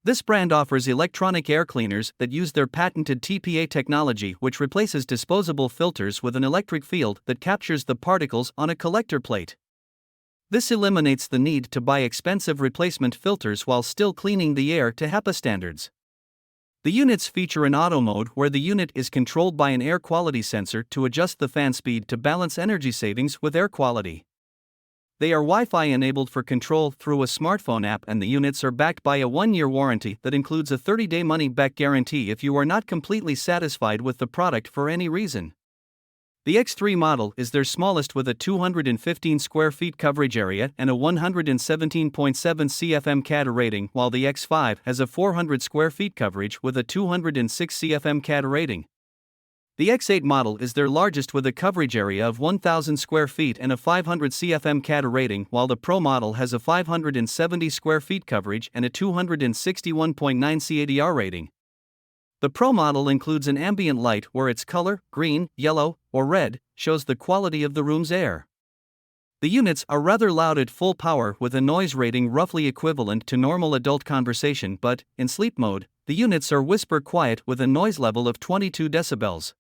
This brand offers electronic air cleaners that use their patented TPA technology, which replaces disposable filters with an electric field that captures the particles on a collector plate. This eliminates the need to buy expensive replacement filters while still cleaning the air to HEPA standards. The units feature an auto mode where the unit is controlled by an air quality sensor to adjust the fan speed to balance energy savings with air quality. They are Wi-Fi enabled for control through a smartphone app, and the units are backed by a 1-year warranty that includes a 30-day money-back guarantee if you are not completely satisfied with the product for any reason. The X3 model is their smallest with a 215 square feet coverage area and a 117.7 CFM CAD rating, while the X5 has a 400 square feet coverage with a 206 CFM CAD rating. The X8 model is their largest with a coverage area of 1,000 square feet and a 500 CFM CAD rating, while the Pro model has a 570 square feet coverage and a 261.9 CADR rating. The Pro model includes an ambient light where its color, green, yellow, or red, shows the quality of the room's air. The units are rather loud at full power with a noise rating roughly equivalent to normal adult conversation, but, in sleep mode, the units are whisper quiet with a noise level of 22 decibels.